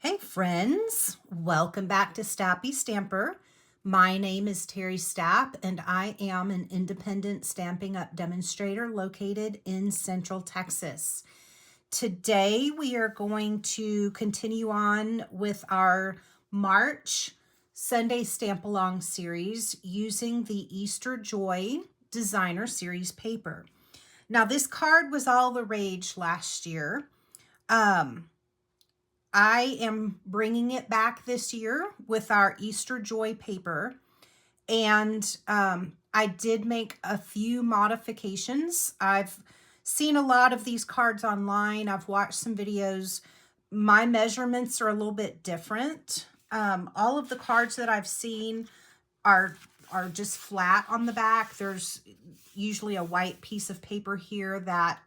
Hey friends, welcome back to Stappystamper. My name is Terry Stapp and I am an independent Stampin' Up! Demonstrator located in Central Texas. Today we are going to continue on with our March Sunday Stamp-Along series using the Easter Joy Designer Series paper. Now this card was all the rage last year. I am bringing it back this year with our Easter Joy paper. And I did make a few modifications. I've seen a lot of these cards online. I've watched some videos. My measurements are a little bit different. All of the cards that I've seen are just flat on the back. There's usually a white piece of paper here that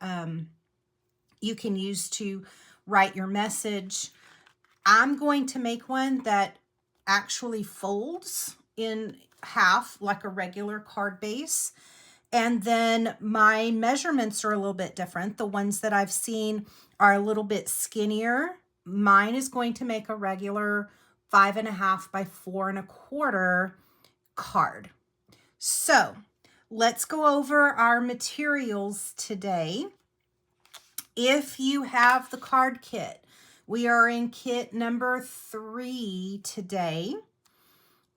you can use to write your message. I'm going to make one that actually folds in half like a regular card base. And then my measurements are a little bit different. The ones that I've seen are a little bit skinnier. Mine is going to make a regular 5.5 by 4.25 card. So let's go over our materials today. If you have the card kit, we are in kit number 3 today.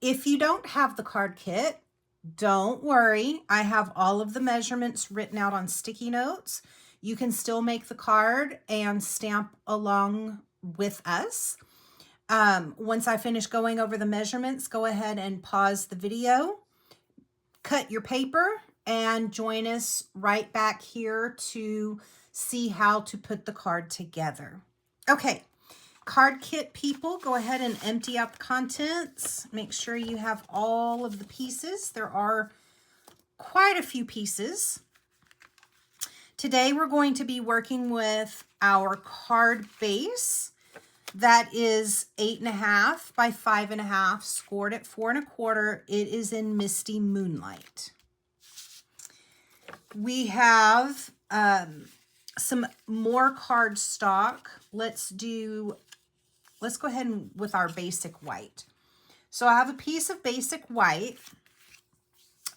If you don't have the card kit, don't worry. I have all of the measurements written out on sticky notes. You can still make the card and stamp along with us. Once I finish going over the measurements, go ahead and pause the video, cut your paper, and join us right back here to see how to put the card together. Okay, card kit people, go ahead and empty out the contents. Make sure you have all of the pieces. There are quite a few pieces. Today we're going to be working with our card base. That is 8.5 by 5.5, scored at 4.25. It is in Misty Moonlight. We have some more cardstock. Let's go ahead and with our basic white. So I have a piece of basic white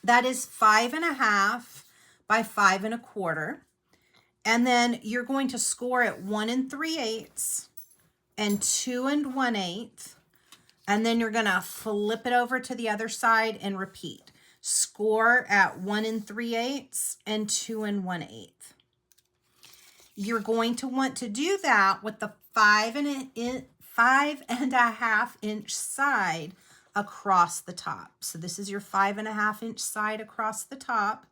that is 5.5 by 5.25. And then you're going to score at 1 3/8 and 2 1/8. And then you're going to flip it over to the other side and repeat. Score at 1 3/8 and 2 1/8. You're going to want to do that with the 5.5 inch side across the top. So this is your 5.5 inch side across the top,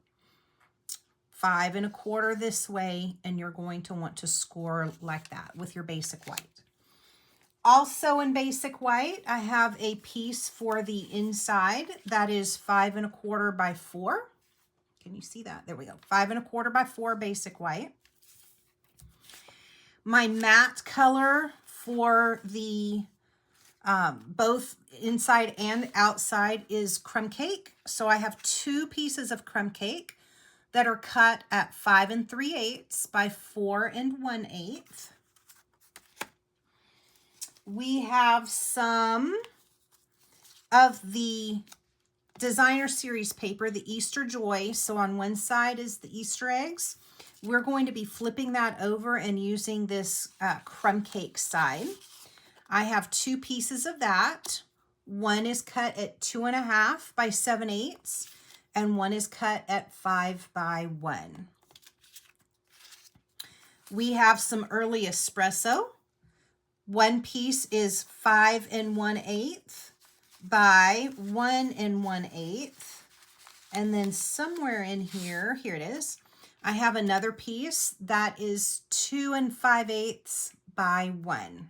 5.25 this way, and you're going to want to score like that with your basic white. Also in basic white, I have a piece for the inside that is 5.25 by 4. Can you see that? There we go. 5.25 by 4 basic white. My matte color for the both inside and outside is crumb cake. So I have 2 pieces of crumb cake that are cut at 5 3/8 by 4 1/8. We have some of the Designer Series paper, the Easter Joy. So on one side is the Easter eggs. We're going to be flipping that over and using this crumb cake side. I have 2 pieces of that. One is cut at 2.5 by 7/8, and one is cut at 5 by 1. We have some early espresso. One piece is 5 1/8 by 1 1/8. And then somewhere in here, here it is, I have another piece that is 2 5/8 by 1.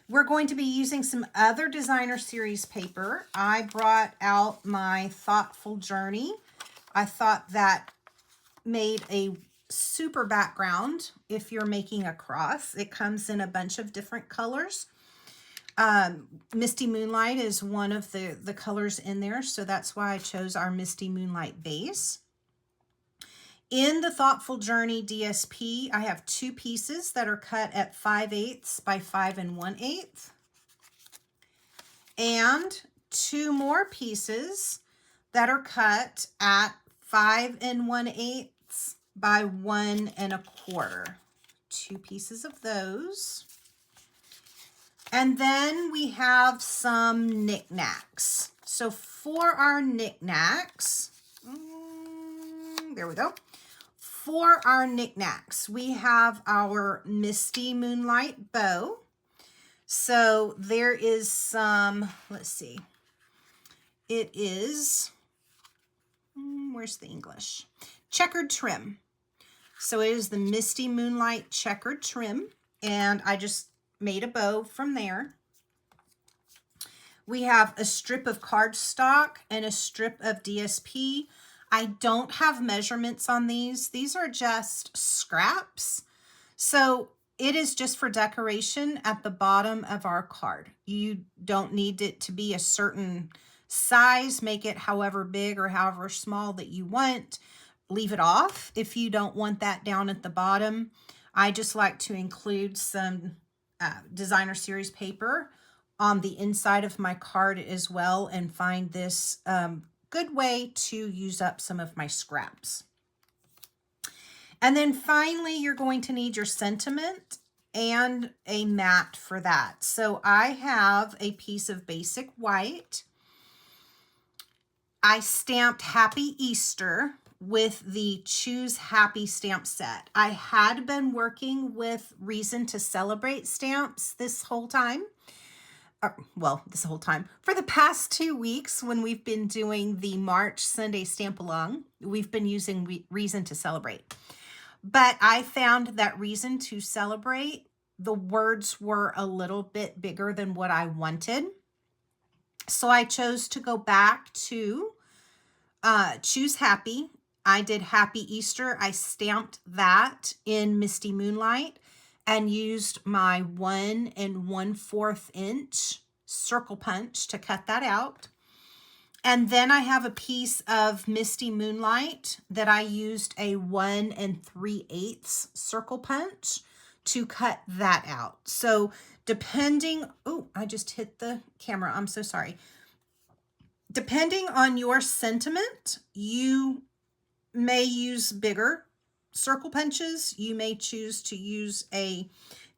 We're going to be using some other Designer Series paper. I brought out my Thoughtful Journey. I thought that made a super background if you're making a cross. It comes in a bunch of different colors. Misty Moonlight is one of the colors in there, so that's why I chose our Misty Moonlight base. In the Thoughtful Journey DSP, I have 2 pieces that are cut at 5/8 by 5 1/8. And 2 more pieces that are cut at 5 1/8 by 1 1/4. 2 pieces of those. And then we have some Knick Knacks. So for our Knick Knacks, there we go. For our Knick Knacks, we have our Misty Moonlight bow. So there is some, let's see. It is, where's the English? Checkered trim. So it is the Misty Moonlight checkered trim. And I just made a bow from there. We have a strip of cardstock and a strip of DSP. I don't have measurements on these. These are just scraps. So it is just for decoration at the bottom of our card. You don't need it to be a certain size. Make it however big or however small that you want. Leave it off if you don't want that down at the bottom. I just like to include some designer series paper on the inside of my card as well, and find this good way to use up some of my scraps. And then finally, you're going to need your sentiment and a mat for that. So I have a piece of basic white. I stamped Happy Easter with the Choose Happy stamp set. I had been working with Reason to Celebrate stamps this whole time. This whole time. For the past 2 weeks when we've been doing the March Sunday Stamp Along, we've been using Reason to Celebrate. But I found that Reason to Celebrate, the words were a little bit bigger than what I wanted. So I chose to go back to Choose Happy. I did Happy Easter. I stamped that in Misty Moonlight and used my 1 1/4 inch circle punch to cut that out. And then I have a piece of Misty Moonlight that I used a 1 3/8 circle punch to cut that out. So depending, I just hit the camera. I'm so sorry. Depending on your sentiment, you may use bigger circle punches. You may choose to use a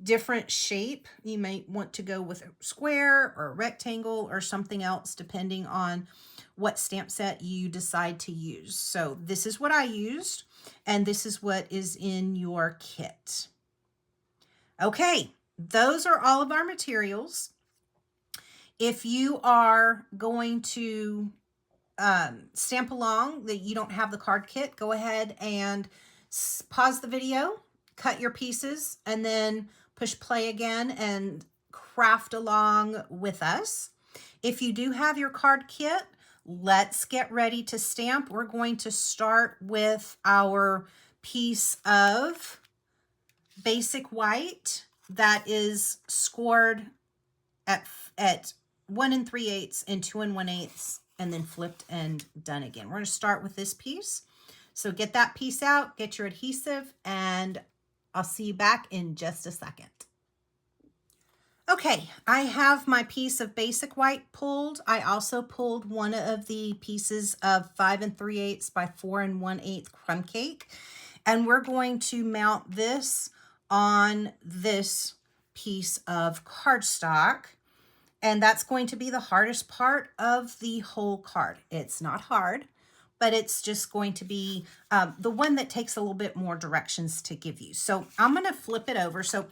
different shape. You may want to go with a square or a rectangle or something else, depending on what stamp set you decide to use. So this is what I used, and this is what is in your kit. Okay, those are all of our materials. If you are going to stamp along that you don't have the card kit, go ahead and pause the video, cut your pieces, and then push play again and craft along with us. If you do have your card kit, let's get ready to stamp. We're going to start with our piece of basic white that is scored at 1 3/8 and 2 1/8, and then flipped and done again. We're going to start with this piece. So get that piece out, get your adhesive, and I'll see you back in just a second. Okay, I have my piece of basic white pulled. I also pulled one of the pieces of 5 3/8 by 4 1/8 crumb cake, and we're going to mount this on this piece of cardstock. And that's going to be the hardest part of the whole card. It's not hard, but it's just going to be the one that takes a little bit more directions to give you. So I'm going to flip it over. So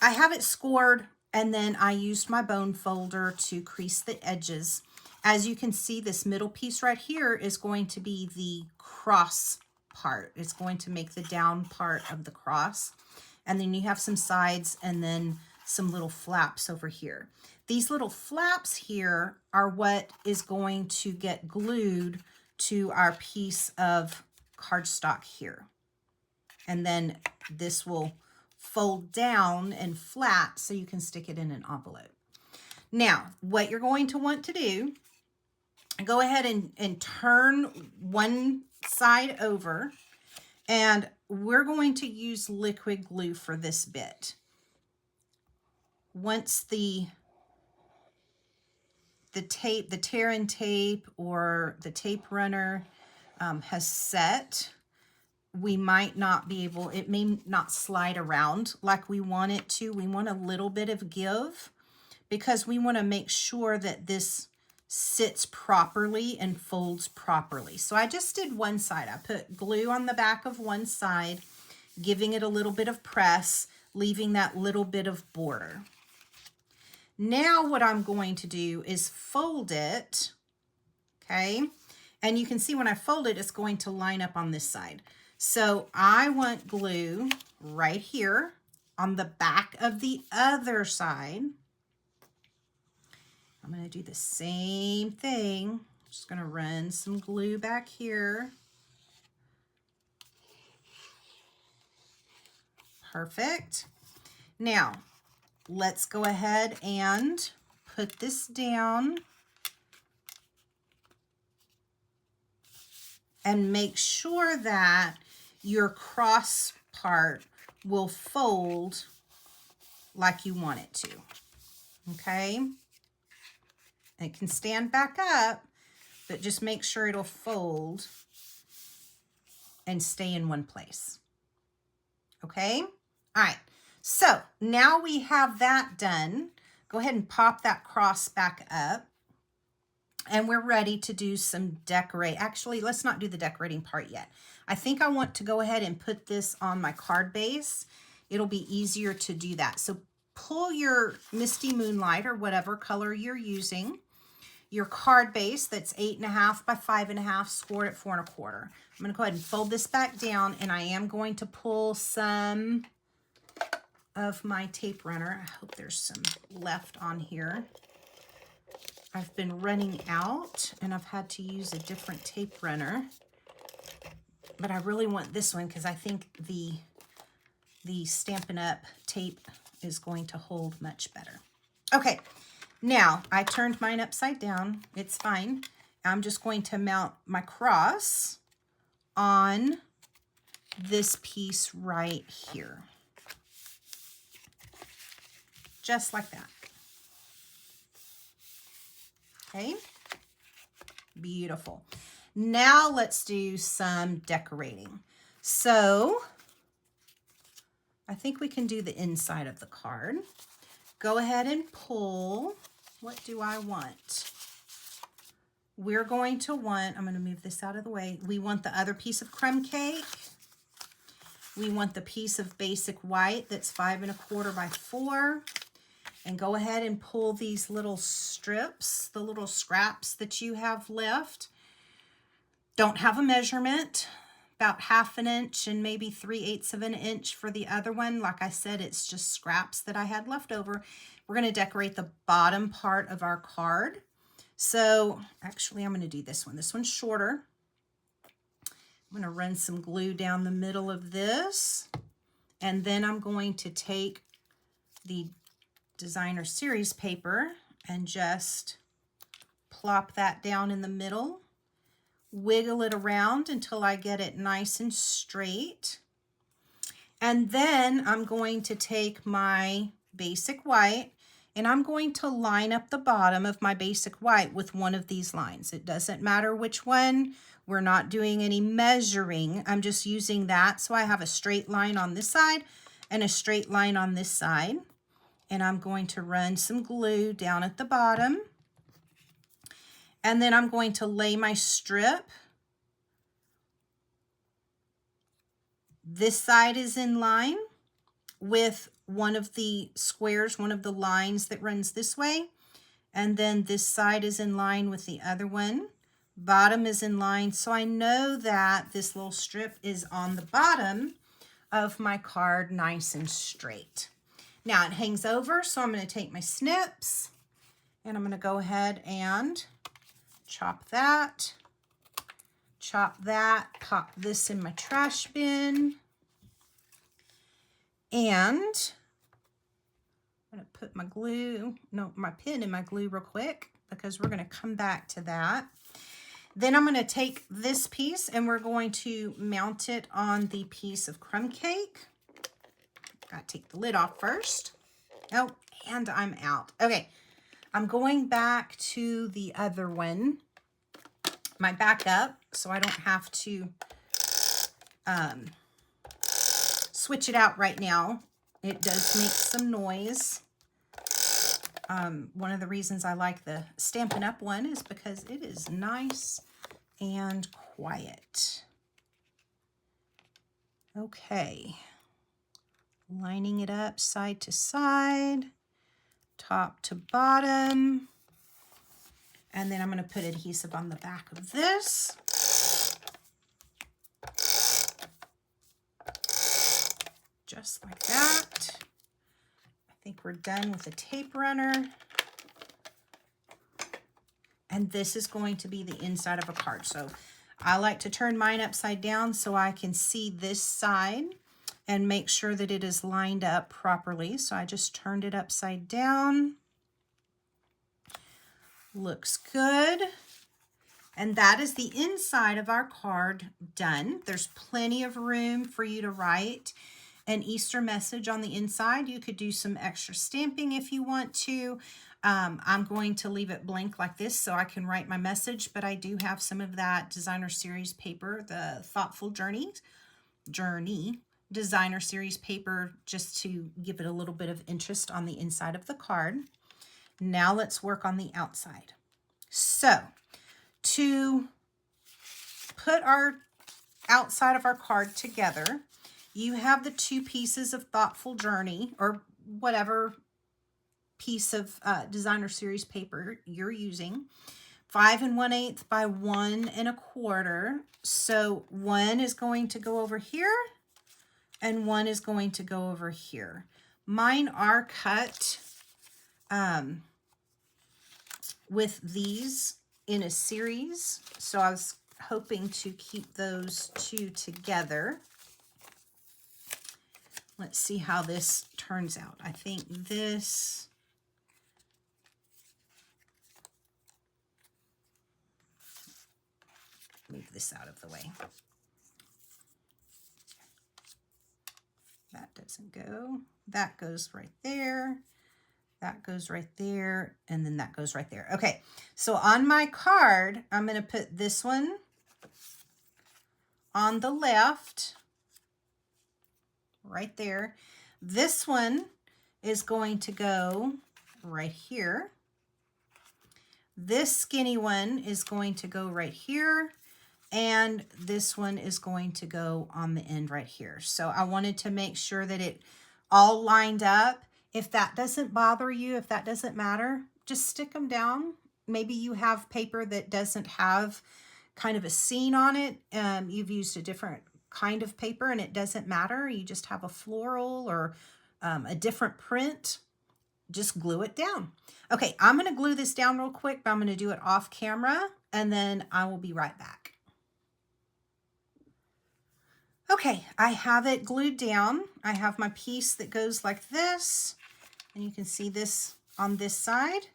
I have it scored, and then I used my bone folder to crease the edges. As you can see, this middle piece right here is going to be the cross part. It's going to make the down part of the cross. And then you have some sides and then some little flaps over here. These little flaps here are what is going to get glued to our piece of cardstock here. And then this will fold down and flat so you can stick it in an envelope. Now, what you're going to want to do, go ahead and turn one side over, And we're going to use liquid glue for this bit. Once the tape, the tear and tape or the tape runner has set, we might not be able, it may not slide around like we want it to. We want a little bit of give because we want to make sure that this sits properly and folds properly. So I just did one side. I put glue on the back of one side, giving it a little bit of press, leaving that little bit of border. Now what I'm going to do is fold it, okay? And you can see when I fold it, it's going to line up on this side. So I want glue right here on the back of the other side. I'm going to do the same thing. I'm just going to run some glue back here. Perfect. Now, let's go ahead and put this down and make sure that your cross part will fold like you want it to, okay? It can stand back up, but just make sure it'll fold and stay in one place, okay? All right, so now we have that done. Go ahead and pop that cross back up. And we're ready to do some decorate. Actually, let's not do the decorating part yet. I think I want to go ahead and put this on my card base. It'll be easier to do that. So pull your Misty Moonlight or whatever color you're using, your card base that's 8.5 by 5.5, scored at 4 1/4. I'm going to go ahead and fold this back down, and I am going to pull some of my tape runner. I hope there's some left on here. I've been running out and I've had to use a different tape runner, but I really want this one because I think the Stampin' Up tape is going to hold much better. Okay, now I turned mine upside down. It's fine. I'm just going to mount my cross on this piece right here. Just like that. Okay, beautiful. Now let's do some decorating. So I think we can do the inside of the card. Go ahead and pull. What do I want? We're going to want, I'm going to move this out of the way. We want the other piece of crumb cake. We want the piece of basic white that's 5 1/4 by 4. And go ahead and pull these little strips, the little scraps that you have left. Don't have a measurement, about 1/2 inch and maybe 3/8 of an inch for the other one. Like I said, it's just scraps that I had left over. We're going to decorate the bottom part of our card. So actually, I'm going to do this one. This one's shorter. I'm going to run some glue down the middle of this. And then I'm going to take the Designer Series paper and just plop that down in the middle, wiggle it around until I get it nice and straight. And then I'm going to take my basic white and I'm going to line up the bottom of my basic white with one of these lines. It doesn't matter which one. We're not doing any measuring. I'm just using that so I have a straight line on this side and a straight line on this side. And I'm going to run some glue down at the bottom. And then I'm going to lay my strip. This side is in line with one of the squares, one of the lines that runs this way. And then this side is in line with the other one. Bottom is in line. So I know that this little strip is on the bottom of my card, nice and straight. Now it hangs over, so I'm going to take my snips and I'm going to go ahead and chop that, pop this in my trash bin, and I'm going to put my my pin in my glue real quick because we're going to come back to that. Then I'm going to take this piece and we're going to mount it on the piece of crumb cake. Got to take the lid off first. Oh, and I'm out. Okay, I'm going back to the other one, my backup, so I don't have to switch it out right now. It does make some noise. One of the reasons I like the Stampin' Up! One is because it is nice and quiet. Okay, lining it up side to side, top to bottom, and then I'm going to put adhesive on the back of this. Just like that. I think we're done with the tape runner. And this is going to be the inside of a card. So I like to turn mine upside down so I can see this side and make sure that it is lined up properly. So I just turned it upside down. Looks good. And that is the inside of our card done. There's plenty of room for you to write an Easter message on the inside. You could do some extra stamping if you want to. I'm going to leave it blank like this so I can write my message, but I do have some of that designer series paper, the Thoughtful Journey designer series paper, just to give it a little bit of interest on the inside of the card. Now let's work on the outside. So to put our outside of our card together, you have the two pieces of Thoughtful Journey, or whatever piece of designer series paper you're using, 5 1/8 by 1 1/4. So one is going to go over here and one is going to go over here. Mine are cut with these in a series, so I was hoping to keep those two together. Let's see how this turns out. I think this, move this out of the way. That doesn't go. That goes right there. That goes right there. And then that goes right there. Okay, so on my card, I'm going to put this one on the left, right there. This one is going to go right here. This skinny one is going to go right here. And this one is going to go on the end right here. So I wanted to make sure that it all lined up. If that doesn't bother you, if that doesn't matter, just stick them down. Maybe you have paper that doesn't have kind of a scene on it. You've used a different kind of paper and it doesn't matter. You just have a floral or a different print. Just glue it down. Okay, I'm going to glue this down real quick, but I'm going to do it off camera and then I will be right back. Okay, I have it glued down. I have my piece that goes like this, and you can see this on this side.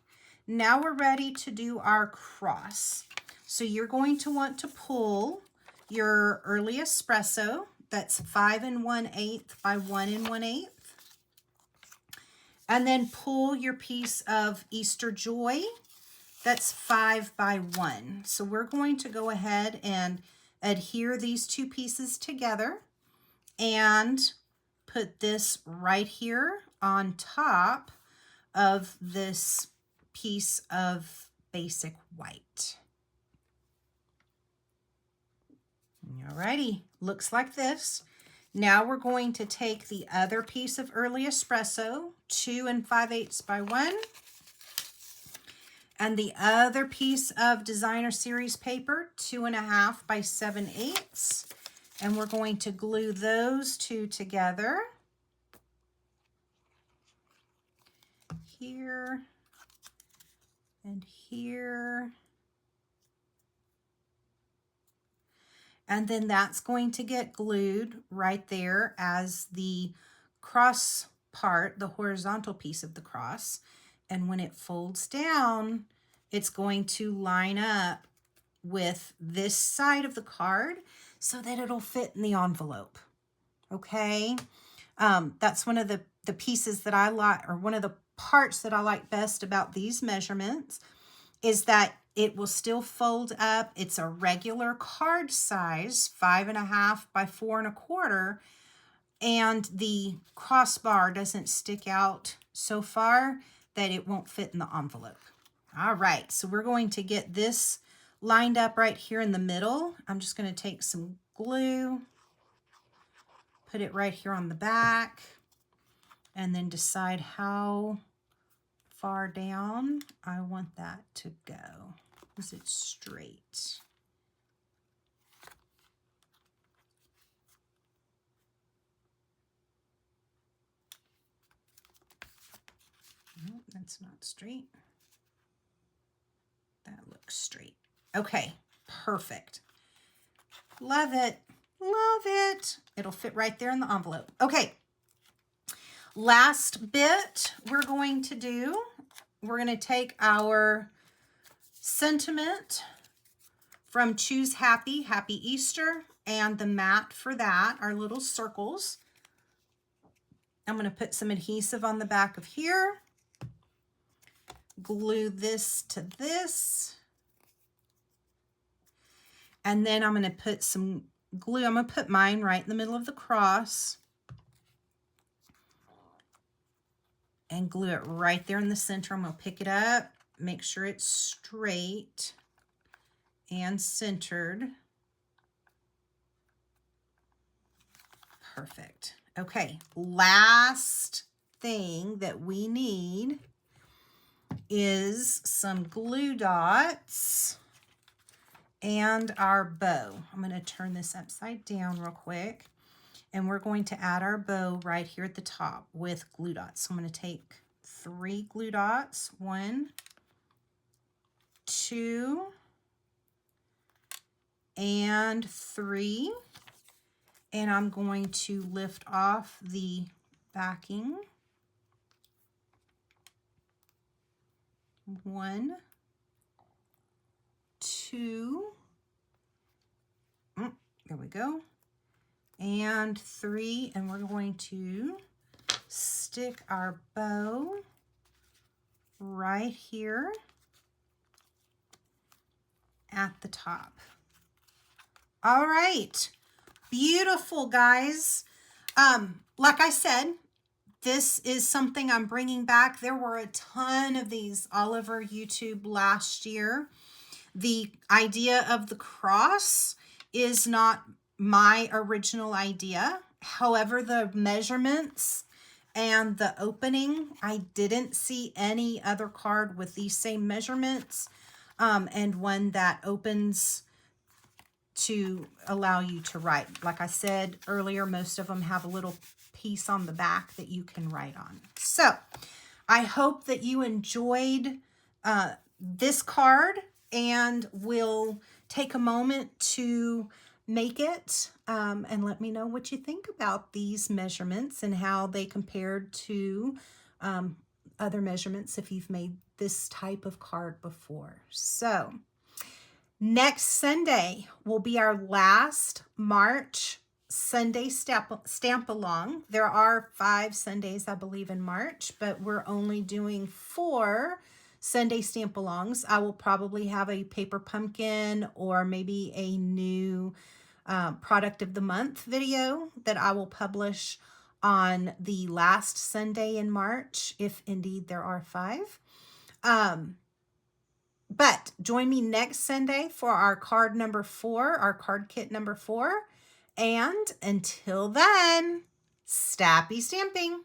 Now we're ready to do our cross. So you're going to want to pull your early espresso, that's 5 1/8 by 1 1/8. And then pull your piece of Easter Joy, that's 5 by 1. So we're going to go ahead and adhere these two pieces together and put this right here on top of this piece of basic white. Alrighty, looks like this. Now we're going to take the other piece of early espresso, 2 5/8 by 1, and the other piece of designer series paper, 2 1/2 by 7/8, and we're going to glue those two together here and here. And then that's going to get glued right there as the cross part, the horizontal piece of the cross. And when it folds down, it's going to line up with this side of the card so that it'll fit in the envelope. Okay. That's one of the pieces that I like, or one of the parts that I like best about these measurements, is that it will still fold up. It's a regular card size, 5.5 by 4.25, and the crossbar doesn't stick out so far that it won't fit in the envelope. All right, so we're going to get this lined up right here in the middle. I'm just going to take some glue, put it right here on the back, and then decide how far down I want that to go. Is it straight? No, that's not straight. That looks straight. Okay, perfect. Love it. Love it. It'll fit right there in the envelope. Okay. Last bit we're going to do, we're going to take our sentiment from Choose Happy, Happy Easter, and the mat for that, our little circles. I'm going to put some adhesive on the back of here, glue this to this, and then I'm going to put some glue. I'm going to put mine right in the middle of the cross and glue it right there in the center. I'm going to pick it up, make sure it's straight and centered. Perfect. Okay, last thing that we need is some glue dots and our bow. I'm going to turn this upside down real quick, and we're going to add our bow right here at the top with glue dots. So I'm going to take 3 glue dots, 1, 2, and 3. And I'm going to lift off the backing. 1, 2, there we go, and 3, and we're going to stick our bow right here at the top. All right, beautiful, guys. Like I said, this is something I'm bringing back. There were a ton of these all over YouTube last year. The idea of the cross is not my original idea. However, the measurements and the opening, I didn't see any other card with these same measurements, and one that opens to allow you to write. Like I said earlier, most of them have a little piece on the back that you can write on. So I hope that you enjoyed this card, and will take a moment to make it, and let me know what you think about these measurements and how they compared to other measurements if you've made this type of card before. So next Sunday will be our last March Sunday stamp along. There are 5 Sundays, I believe, in March, but we're only doing 4 Sunday stamp alongs. I will probably have a paper pumpkin or maybe a new product of the month video that I will publish on the last Sunday in March, if indeed there are 5. But join me next Sunday for our card number 4, our card kit number 4. And until then, Stappy stamping.